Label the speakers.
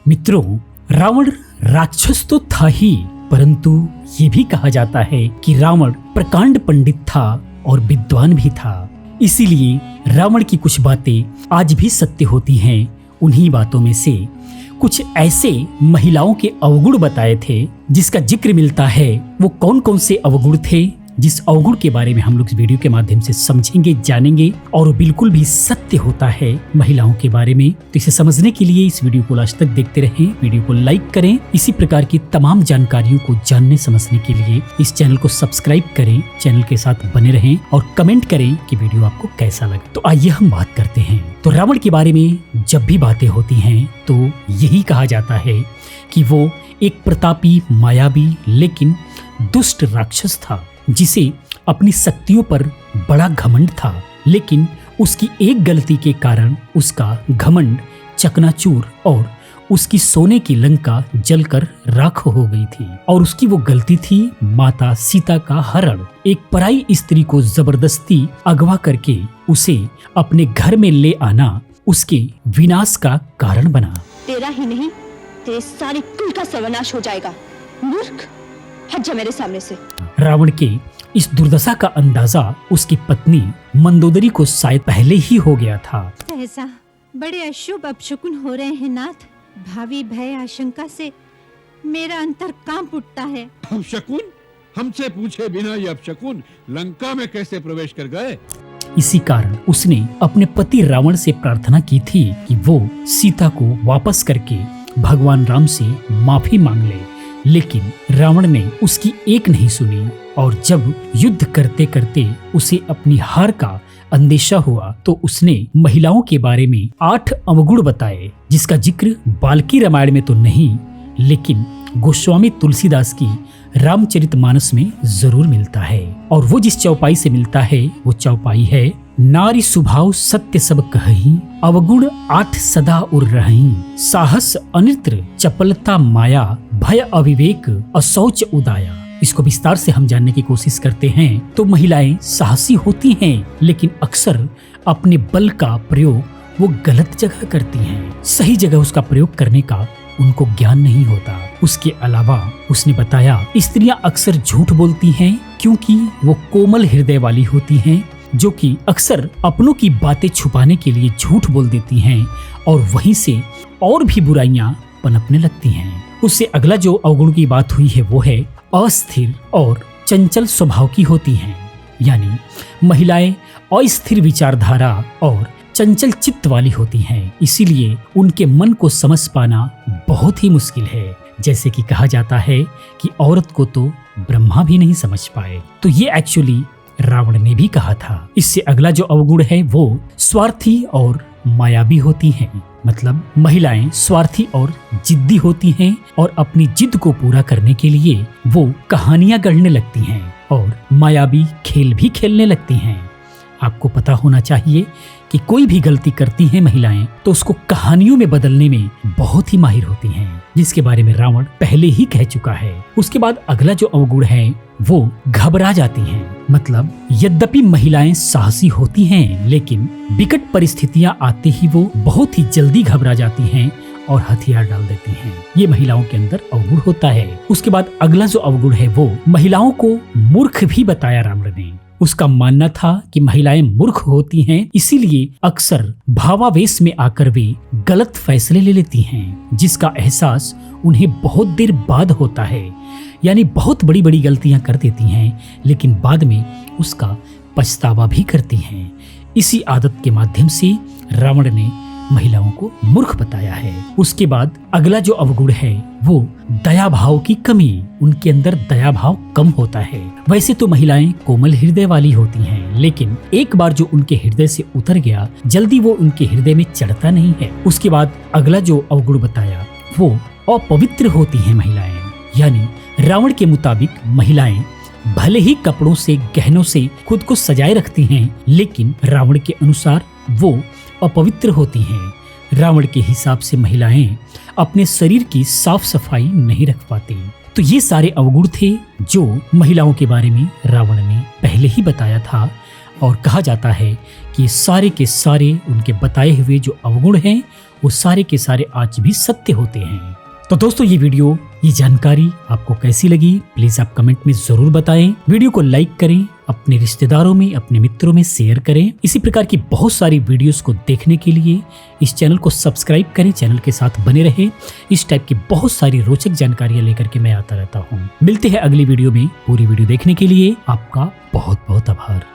Speaker 1: मित्रों, रावण राक्षस तो था ही, परंतु ये भी कहा जाता है कि रावण प्रकांड पंडित था और विद्वान भी था। इसीलिए रावण की कुछ बातें आज भी सत्य होती हैं। उन्हीं बातों में से कुछ ऐसे महिलाओं के अवगुण बताए थे जिसका जिक्र मिलता है। वो कौन कौन से अवगुण थे, जिस अवगुण के बारे में हम लोग इस वीडियो के माध्यम से समझेंगे, जानेंगे, और बिल्कुल भी सत्य होता है महिलाओं के बारे में। तो इसे समझने के लिए इस वीडियो को लास्ट तक देखते रहें, वीडियो को लाइक करें। इसी प्रकार की तमाम जानकारियों को जानने समझने के लिए इस चैनल को सब्सक्राइब करें, चैनल के साथ बने रहें और कमेंट करें कि वीडियो आपको कैसा लगा। तो आइए हम बात करते हैं। तो रावण के बारे में जब भी बातें होती हैं तो यही कहा जाता है कि वो एक प्रतापी, मायावी लेकिन दुष्ट राक्षस था, जिसे अपनी शक्तियों पर बड़ा घमंड था। लेकिन उसकी एक गलती के कारण उसका घमंड चकनाचूर और उसकी सोने की लंका जलकर राख हो गई थी। और उसकी वो गलती थी माता सीता का हरण। एक पराई स्त्री को जबरदस्ती अगवा करके उसे अपने घर में ले आना उसके विनाश का कारण बना।
Speaker 2: तेरा ही नहीं, तेरे सारे कुल का सर्वनाश हो जाएगा। मूर्ख, हट जा मेरे सामने से।
Speaker 1: रावण के इस दुर्दशा का अंदाजा उसकी पत्नी मंदोदरी को शायद पहले ही हो गया था।
Speaker 3: ऐसा बड़े अशुभ अपशकुन हो रहे हैं नाथ। भावी भय आशंका से मेरा अंतर कांप उठता है।
Speaker 4: अपशकुन? हमसे पूछे बिना ये अपशकुन लंका में कैसे प्रवेश कर गए?
Speaker 1: इसी कारण उसने अपने पति रावण से प्रार्थना की थी कि वो सीता को वापस करके भगवान राम से माफी मांग ले। लेकिन रावण ने उसकी एक नहीं सुनी और जब युद्ध करते करते उसे अपनी हार का अंदेशा हुआ तो उसने महिलाओं के बारे में 8 अवगुण बताए, जिसका जिक्र बाल्की रामायण में तो नहीं लेकिन गोस्वामी तुलसीदास की रामचरितमानस में जरूर मिलता है। और वो जिस चौपाई से मिलता है वो चौपाई है, नारी स्वभाव सत्य सब कहहीं, अवगुण 8 सदा उर रहीं, साहस अनित्र चपलता माया, भय अविवेक अशौच उदाया। इसको विस्तार से हम जानने की कोशिश करते हैं तो महिलाएं साहसी होती हैं, लेकिन अक्सर अपने बल का प्रयोग वो गलत जगह करती हैं। सही जगह उसका प्रयोग करने का उनको ज्ञान नहीं होता। उसके अलावा उसने बताया स्त्रियां अक्सर झूठ बोलती हैं क्योंकि वो कोमल हृदय वाली होती हैं, जो कि अक्सर अपनों की बातें छुपाने के लिए झूठ बोल देती हैं और वहीं से और भी बुराइयां पनपने लगती हैं। उससे अगला जो अवगुण की बात हुई है वो है अस्थिर और चंचल स्वभाव की होती हैं। यानी महिलाएं अस्थिर विचारधारा और चंचल चित्त वाली होती हैं, इसीलिए उनके मन को समझ पाना बहुत ही मुश्किल है। जैसे कि कहा जाता है कि औरत को तो ब्रह्मा भी नहीं समझ पाए। तो ये एक्चुअली रावण ने भी कहा था। इससे अगला जो अवगुण है वो स्वार्थी और मायावी होती हैं। मतलब महिलाएं स्वार्थी और जिद्दी होती हैं और अपनी जिद को पूरा करने के लिए वो कहानियां गढ़ने लगती हैं और मायावी खेल भी खेलने लगती हैं। आपको पता होना चाहिए कि कोई भी गलती करती हैं महिलाएं तो उसको कहानियों में बदलने में बहुत ही माहिर होती हैं, जिसके बारे में रावण पहले ही कह चुका है। उसके बाद अगला जो अवगुण है वो घबरा जाती हैं। मतलब यद्यपि महिलाएं साहसी होती हैं, लेकिन विकट परिस्थितियां आते ही वो बहुत ही जल्दी घबरा जाती हैं और हथियार डाल देती हैं। ये महिलाओं के अंदर अवगुण होता है। उसके बाद अगला जो अवगुण है वो महिलाओं को मूर्ख भी बताया रावण ने। उसका मानना था कि महिलाएं मूर्ख होती हैं, इसीलिए अक्सर भावावेश में आकर वे गलत फैसले ले लेती हैं, जिसका एहसास उन्हें बहुत देर बाद होता है। यानी बहुत बड़ी बड़ी गलतियां कर देती हैं लेकिन बाद में उसका पछतावा भी करती हैं। इसी आदत के माध्यम से रावण ने महिलाओं को मूर्ख बताया है। उसके बाद अगला जो अवगुण है वो दया भाव की कमी। उनके अंदर दया भाव कम होता है। वैसे तो महिलाएं कोमल हृदय वाली होती हैं, लेकिन एक बार जो उनके हृदय से उतर गया जल्दी वो उनके हृदय में चढ़ता नहीं है। उसके बाद अगला जो अवगुण बताया वो अपवित्र होती हैं महिलाएं। यानी रावण के मुताबिक महिलाएं भले ही कपड़ों से, गहनों से खुद को सजाए रखती हैं, लेकिन रावण के अनुसार वो अपवित्र होती हैं। रावण के हिसाब से महिलाएं अपने शरीर की साफ सफाई नहीं रख पाती। तो ये सारे अवगुण थे जो महिलाओं के बारे में रावण ने पहले ही बताया था और कहा जाता है कि सारे के सारे उनके बताए हुए जो अवगुण हैं वो सारे के सारे आज भी सत्य होते हैं। तो दोस्तों ये जानकारी आपको कैसी लगी प्लीज आप कमेंट में जरूर बताएं। वीडियो को लाइक करें, अपने रिश्तेदारों में, अपने मित्रों में शेयर करें। इसी प्रकार की बहुत सारी वीडियोस को देखने के लिए इस चैनल को सब्सक्राइब करें, चैनल के साथ बने रहे। इस टाइप की बहुत सारी रोचक जानकारियां लेकर के मैं आता रहता हूँ। मिलते हैं अगली वीडियो में। पूरी वीडियो देखने के लिए आपका बहुत बहुत आभार।